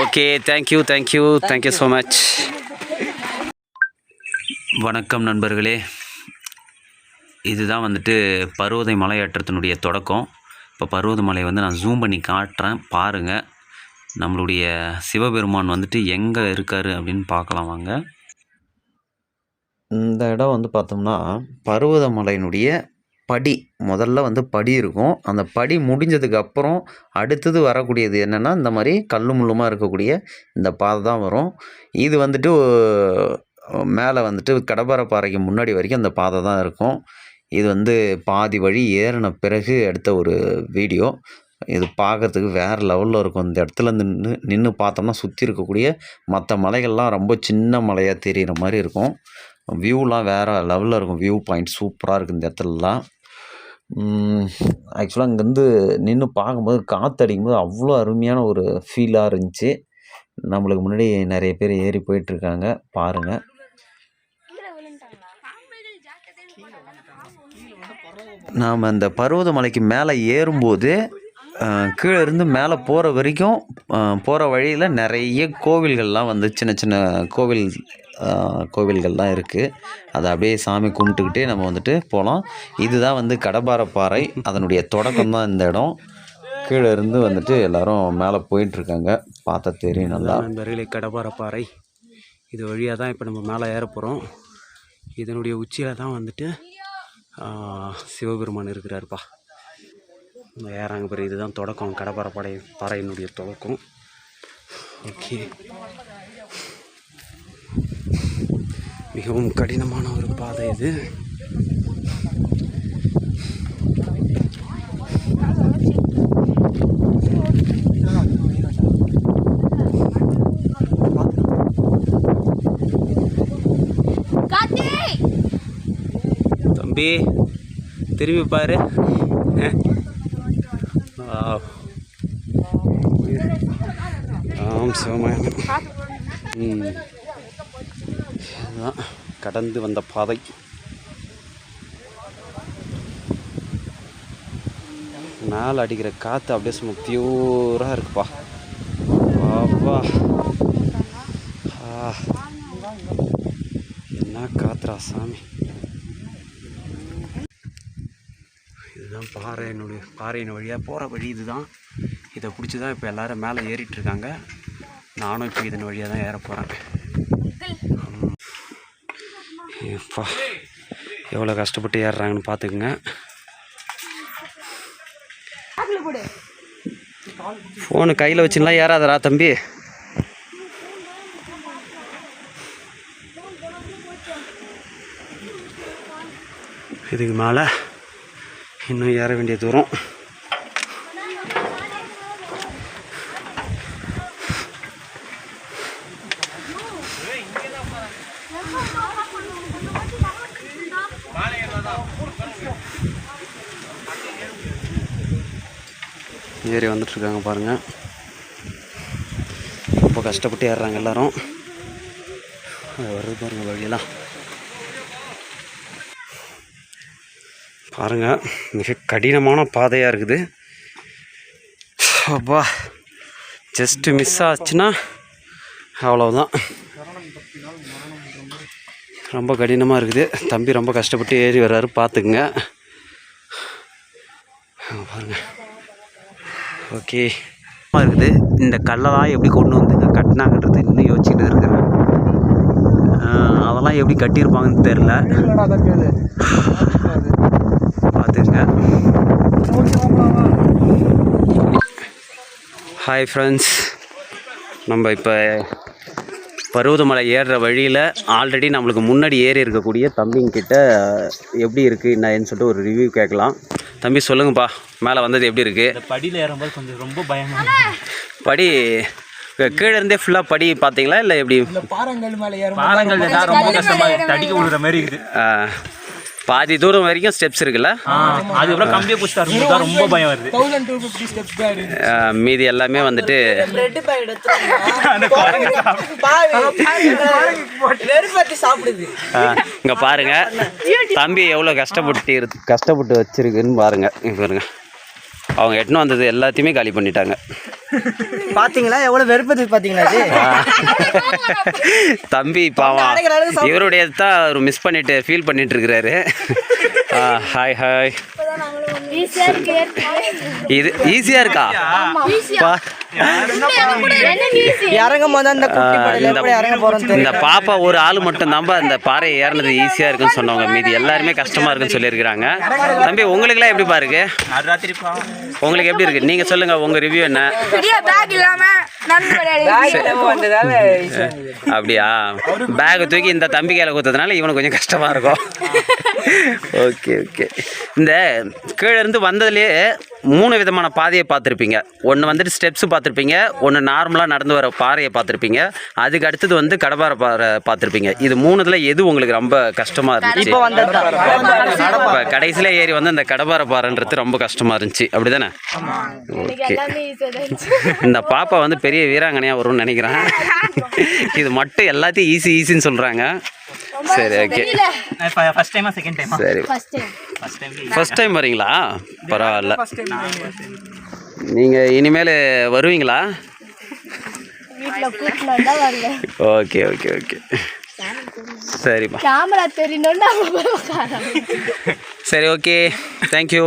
Okay, thank you so much. வணக்கம் நண்பர்களே, இதுதான் வந்துட்டு பர்வத மலையேற்றத்தினுடைய தொடக்கம். இப்போ பர்வத மலையை வந்து நான் ஜூம் பண்ணி காட்டுறேன், பாருங்கள். நம்மளுடைய சிவபெருமான் வந்துட்டு எங்கே இருக்கார் அப்படின்னு பார்க்கலாம் வாங்க. இந்த இடம் வந்து பார்த்தோம்னா பர்வத மலையினுடைய படி, முதல்ல வந்து படி இருக்கும். அந்த படி முடிஞ்சதுக்கு அப்புறம் அடுத்தது வரக்கூடியது என்னென்னா, இந்த மாதிரி கல்லு முள்ளுமாக இருக்கக்கூடிய இந்த பாதை தான் வரும். இது வந்துட்டு மேலே வந்துட்டு கடப்பாறைக்கு முன்னாடி வரைக்கும் அந்த பாதை தான் இருக்கும். இது வந்து பாதி வழி ஏறின பிறகு எடுத்த ஒரு வீடியோ. இது பார்க்கறதுக்கு வேறு லெவலில் இருக்கும். இந்த இடத்துல நின்று பார்த்தோம்னா சுற்றி இருக்கக்கூடிய மற்ற மலைகள்லாம் ரொம்ப சின்ன மலையாக தெரிகிற மாதிரி இருக்கும். வியூலாம் வேறு லெவலில் இருக்கும். வியூ பாயிண்ட் சூப்பராக இருக்குது இந்த இடத்துலலாம். ஆக்சுவலாக இங்கேருந்து நின்று பார்க்கும்போது காற்று அடிக்கும்போது அவ்வளோ அருமையான ஒரு ஃபீலாக இருந்துச்சு. நம்மளுக்கு முன்னாடி நிறைய பேர் ஏறி போயிட்டுருக்காங்க, பாருங்கள். நாம் அந்த பர்வத மலைக்கு மேலே ஏறும்போது கீழே இருந்து மேலே போகிற வரைக்கும் போகிற வழியில் நிறைய கோவில்கள்லாம் வந்து சின்ன சின்ன கோவில்கள்லாம் இருக்குது. அதை அப்படியே சாமி கும்பிட்டுக்கிட்டே நம்ம வந்துட்டு போகலாம். இதுதான் வந்து கடப்பாறை, அதனுடைய தொடக்கம் தான் இந்த இடம். கீழே இருந்து வந்துட்டு எல்லோரும் மேலே போயிட்டுருக்காங்க, பார்த்தா தெரியும் நல்லா. நண்பர்களே, கடப்பாறை இது வழியாக தான் இப்போ நம்ம மேலே ஏற போகிறோம். இதனுடைய உச்சியில் தான் வந்துட்டு சிவபெருமான் இருக்கிறாருப்பா. ஏறாங்க பிறகு இதுதான் தொடக்கம், பாறையினுடைய தொடக்கம். ஓகே, மிகவும் கடினமான ஒரு பாதை இது. தம்பி திரும்பி பாரு. ஆம் சிவமயம். இதுதான் கடந்து வந்த பாதை. மேலே அடிக்கிற காற்று அப்படியே சும்மா பியூராக இருக்குப்பா. அப்பா, என்ன காத்துரா சாமி. இதுதான் பாறையின் வழியாக போகிற வழி. இதுதான், இதை பிடிச்சி தான் இப்போ எல்லோரும் மேலே ஏறிட்டுருக்காங்க. நானும் இப்போ இதன் வழியாக தான் ஏற போகிறேன். இப்போ எவ்வளோ கஷ்டப்பட்டு ஏறுறாங்கன்னு பார்த்துக்குங்க. ஃபோனு கையில் வச்சுலாம் ஏறாதரா தம்பி. இதுக்கு மேலே இன்னும் ஏற வேண்டிய தூரம். ஏறி வந்துட்டுருக்காங்க பாருங்கள். ரொம்ப கஷ்டப்பட்டு ஏறுறாங்க எல்லோரும். வருது பாருங்கள் வழியெல்லாம் பாருங்கள். மிக கடினமான பாதையாக இருக்குது. அப்பா, ஜஸ்ட்டு மிஸ் ஆச்சுன்னா அவ்வளோதான். ரொம்ப கடினமாக இருக்குது. தம்பி ரொம்ப கஷ்டப்பட்டு ஏறி வர்றாரு, பார்த்துக்குங்க. பாருங்கள். ஓகே, இருக்குது. இந்த கல்லெல்லாம் எப்படி கொண்டு வந்து கட்டினாங்கன்றது இன்னும் யோசிச்சுட்டு இருக்கிறேன். அதெல்லாம் எப்படி கட்டியிருப்பாங்கன்னு தெரில, பார்த்துங்க. ஹாய் ஃப்ரெண்ட்ஸ், நம்ம இப்போ பர்வதமலை ஏறுற வழியில் ஆல்ரெடி நம்மளுக்கு முன்னாடி ஏறி இருக்கக்கூடிய தம்பிங்கிட்ட எப்படி இருக்குது என்னன்னு சொல்லிட்டு ஒரு ரிவ்யூ கேட்கலாம். தம்பி சொல்லுங்கப்பா, மேலே வந்தது எப்படி இருக்குது? படியில் ஏறும்போது கொஞ்சம் ரொம்ப பயமாக. படி கீழே இருந்தே ஃபுல்லாக படி பார்த்தீங்களா இல்லை எப்படி? பாறங்கள் மேலே பாறங்கள் ரொம்ப கஷ்டமாக தடிக்க விடுற மாதிரி இருக்குது. பாதி தூரம் வரைக்கும் ஸ்டெப்ஸ் இருக்குல்ல, அதுக்கப்புறம் கம்பியை பிடிச்சா ரொம்ப பயம் வருது. 1250 ஸ்டெப்ஸ். மீதி எல்லாமே வந்துட்டு இங்கே பாருங்க, தம்பி எவ்வளோ கஷ்டப்பட்டு வச்சிருக்குன்னு பாருங்க. பாருங்க, அவங்க எட்டுன்னு வந்தது எல்லாத்தையுமே காலி பண்ணிட்டாங்க. பாத்தீங்களா எவ்வளவு வெறுப்பது பாத்தீங்களா இது தம்பி பாவம் இவருடைய தான் அவர் மிஸ் பண்ணிட்டு ஃபீல் பண்ணிட்டு இருக்கிறாரு. Hi hi. இது ஈஸியா இருக்கா? இறங்கும் போது அந்த குட்டி படல எப்படி இறங்க போறோம். இந்த பாப்பா ஒரு ஆள் மட்டும் தான் இந்த பாறை ஏறினது ஈஸியா இருக்குன்னு சொன்னவங்க, மீதி எல்லாருமே கஷ்டமா இருக்குன்னு சொல்லியிருக்கிறாங்க. தம்பி உங்களுக்குலாம் எப்படி பாருக்கு? உங்களுக்கு எப்படி இருக்கு? நீங்க சொல்லுங்க உங்க ரிவ்யூ என்ன? அப்படியா? பேக் தூக்கி இந்த தம்பி கையில கொடுத்ததுனால இவனுக்கு கொஞ்சம் கஷ்டமா இருக்கும். Okay okay. இந்த கீழே இருந்து வந்ததுலேயே 3 விதமான பாதையை பார்த்துருப்பீங்க. ஒன்று வந்துட்டு ஸ்டெப்ஸ் பார்த்துருப்பீங்க, ஒன்று நார்மலாக நடந்து வர பாறையை பார்த்துருப்பீங்க, அதுக்கு அடுத்தது வந்து கடப்பாறை பாறை பார்த்துருப்பீங்க. இது 3ல் எது உங்களுக்கு ரொம்ப கஷ்டமாக இருந்துச்சு? இப்போ கடைசியில் ஏறி வந்து அந்த கடப்பாறை பாறைன்றது ரொம்ப கஷ்டமாக இருந்துச்சு, அப்படி தானே? ஓகே. இந்த பாப்பா வந்து பெரிய வீராங்கனையாக வரும்னு நினைக்கிறேன். இது மட்டும் எல்லாத்தையும் ஈஸின்னு சொல்கிறாங்க. சரி ஓகே. ஃபர்ஸ்ட் டைமா செகண்ட் டைமா? சரி ஃபர்ஸ்ட் டைம் வரீங்களா? பரவாயில்ல. நீங்கள் இனிமேல் வருவீங்களா? Okay okay okay. சரிப்பா. சரி ஓகே. தேங்க்யூ.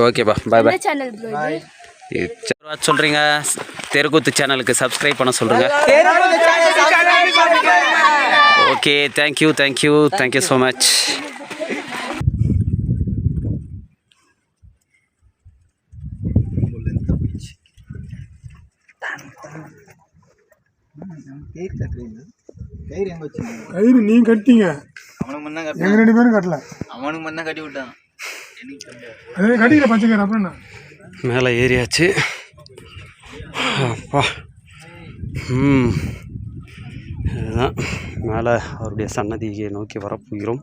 ஓகேப்பா. பாய் பாய். சொல்கிறீங்க தெருக்கூத்து சேனலுக்கு சப்ஸ்கிரைப் பண்ண சொல்கிறேங்க. ஓகே. Thank you so much. கயிறு நீ கட்டிங்க, எங்க 2 பேரும் கட்டல. அவனுக்கு முன்ன கட்டி விட்டான். அதே கட்டிக்கிற பச்சை கயிறு. அப்புறம் என்ன? மேலே ஏறியாச்சு. அப்பா. இதுதான் மேலே அவருடைய சன்னதியை நோக்கி வரப்போகிறோம்.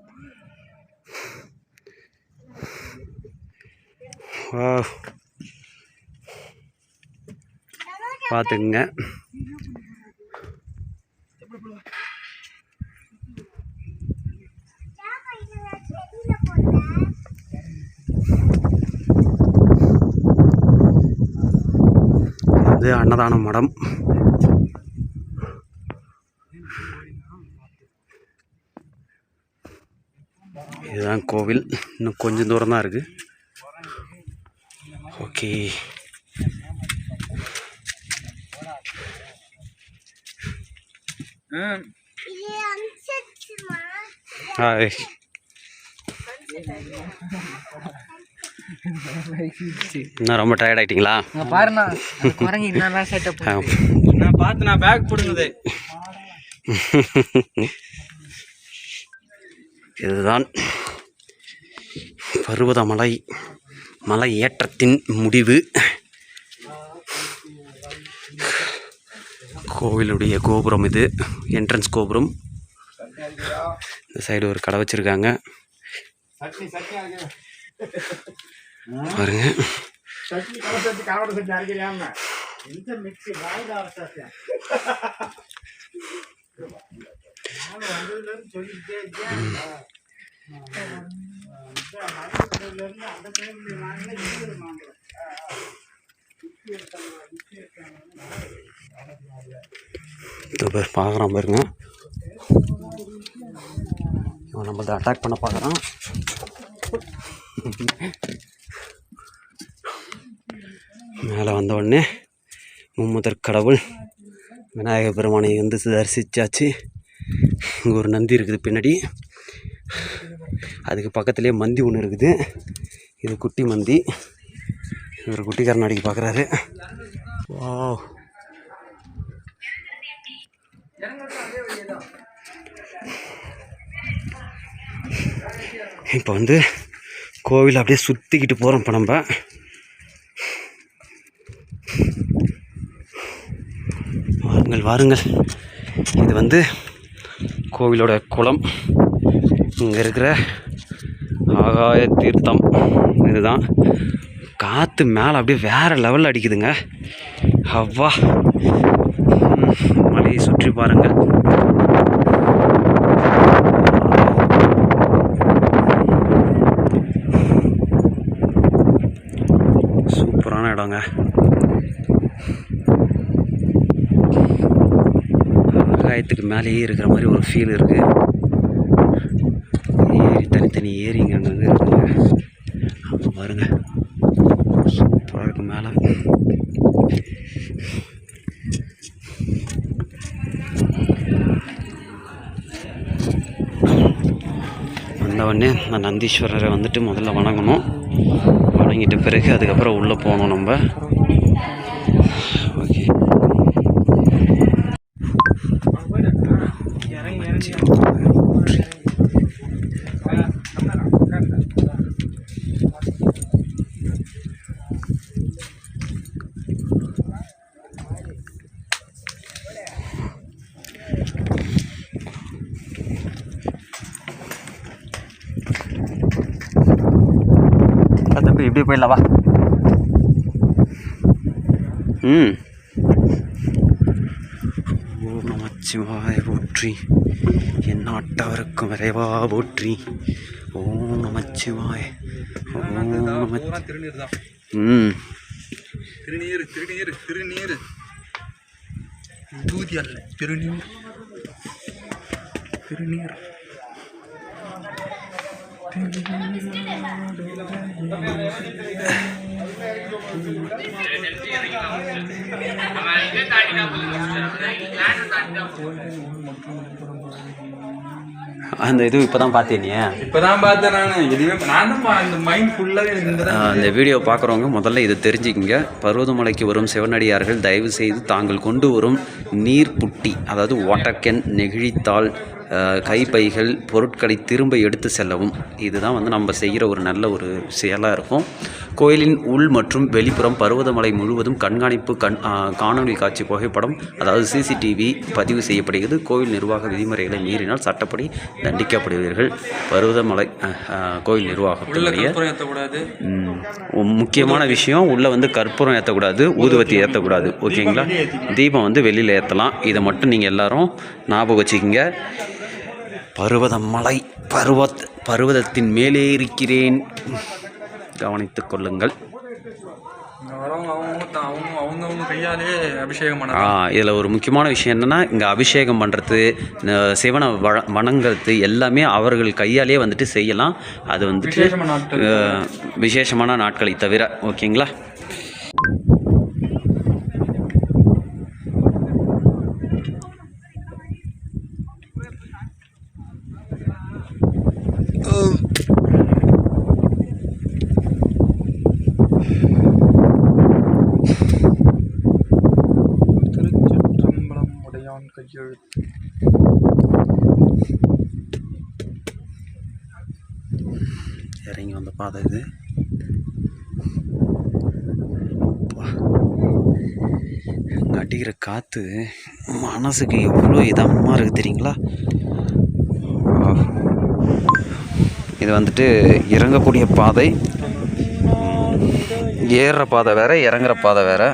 பார்த்துக்குங்க. இது அன்னதான மடம். இதுதான் கோவில். இன்னும் கொஞ்சம் தூரம் தான் இருக்குது. ஓகே. ஹாய். இன்னும் ரொம்ப டயர்ட் ஆகிட்டீங்களா? பாருண்ணா குரங்கு என்ன செட்டப் நான் பார்த்து நான் பேக் போடுங்க. இதுதான் பர்வதமலை மலை ஏற்றத்தின் முடிவு. கோவிலுடைய கோபுரம் இது, என்ட்ரன்ஸ் கோபுரம். இந்த சைடு ஒரு கடை வச்சுருக்காங்க பாருங்க. பார்க்குறான் பாருங்க. இவன் நம்மள்ட்ட அட்டாக் பண்ண பார்க்குறான். மேலே வந்த உடனே மும்முதற் கடவுள் விநாயகர் பெருமானை வந்து தரிசித்தாச்சு. இங்கே ஒரு நந்தி இருக்குது பின்னாடி. அதுக்கு பக்கத்துலேயே மந்தி ஒன்று இருக்குது. இது குட்டி மந்தி. இவர் குட்டி கர்நாடிக்கு பார்க்குறாரு. வா, இப்போ வந்து கோவில் அப்படியே சுற்றிக்கிட்டு போகிறோம். இப்போ நம்ம வாருங்கள். இது வந்து கோவிலோட குளம். இங்கே இருக்கிற ஆகாய தீர்த்தம் இதுதான். காற்று மேலே அப்படியே வேறு லெவலில் அடிக்குதுங்க. அவ்வா, மலையை சுற்றி பாருங்கள். சூப்பரான இடங்க. ஆகாயத்துக்கு மேலேயே இருக்கிற மாதிரி ஒரு ஃபீல் இருக்குது. ஏரி தனித்தனி ஏரிங்க அங்கங்கே இருக்குங்க. அங்கே பாருங்க, சூப்பராக இருக்கு மேலே. வந்தவொடனே நான் நந்தீஸ்வரரை வந்துட்டு முதல்ல வணங்கணும். வணங்கிட்ட பிறகு அதுக்கப்புறம் உள்ளே போகணும் நம்ம. ஓகே, தம்பி இப்படி போயிடலாம் வா. ஓம் நமச்சிவாய போற்றி, என் நாட்டவருக்கும் விரைவா போற்றி. ஓம் நமச்சிவாய. ஓம் நம திருநீர் தான். திருநீர் திருநீர் திருநீர் தூதி அல்ல, திருநீர் திருநீர். அந்த இது இப்போ தான் பார்த்தேன். இப்போ தான் பார்த்தேன் நான். எதுவுமே நான் தான் இந்த மைண்ட் ஃபுல்லாகவே இந்த வீடியோ பார்க்குறவங்க முதல்ல இதை தெரிஞ்சுக்கிங்க. பருவதமலைக்கு வரும் சிவனடியார்கள் தயவு செய்து தாங்கள் கொண்டு வரும் நீர் புட்டி, அதாவது வாட்டர் கேன், நெகிழித்தாள், கைப்பைகள், பொருட்களை திரும்ப எடுத்து செல்லவும். இதுதான் வந்து நம்ம செய்கிற ஒரு நல்ல ஒரு செயலாக இருக்கும். கோயிலின் உள் மற்றும் வெளிப்புறம் பருவதமலை முழுவதும் கண்காணிப்பு காணொலி காட்சி புகைப்படம், அதாவது CCTV பதிவு செய்யப்படுகிறது. கோயில் நிர்வாக விதிமுறைகளை மீறினால் சட்டப்படி தண்டிக்கப்படுவீர்கள். பருவதமலை கோயில் நிர்வாகத்தினுடைய முக்கியமான விஷயம், உள்ளே வந்து கற்பூரம் ஏற்றக்கூடாது, ஊதுவத்தி ஏற்றக்கூடாது. ஓகேங்களா? தீபம் வந்து வெளியில் ஏற்றலாம். இதை மட்டும் நீங்கள் எல்லாரும் ஞாபகம் வச்சுக்கிங்க. பருவதமலை பருவதத்தின் மேலே இருக்கிறேன், கவனித்துக் கொள்ளுங்கள். அவங்க கையாலே அபிஷேகம் பண்ண. இதில் ஒரு முக்கியமான விஷயம் என்னென்னா, இங்கே அபிஷேகம் பண்ணுறது, சிவனை வணங்குறது எல்லாமே அவர்கள் கையாலே வந்துட்டு செய்யலாம். அது வந்துட்டு விசேஷமான நாட்களை தவிர. ஓகேங்களா? திருச்சிற்றம்பலம் உடையான் கையெழுத்து. இறங்கி வந்த பாதை இது. அடிக்கிற காற்று மனசுக்கு எவ்வளோ இதமாக இருக்குது தெரியுங்களா? இது வந்துட்டு இறங்கக்கூடிய பாதை, ஏறுற பாதை வேறு, இறங்குற பாதை வேறு.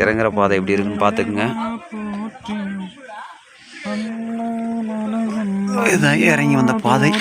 இறங்குற பாதை எப்படி இருக்குன்னு பார்த்துக்குங்க. இதான் இறங்கி வந்த பாதை.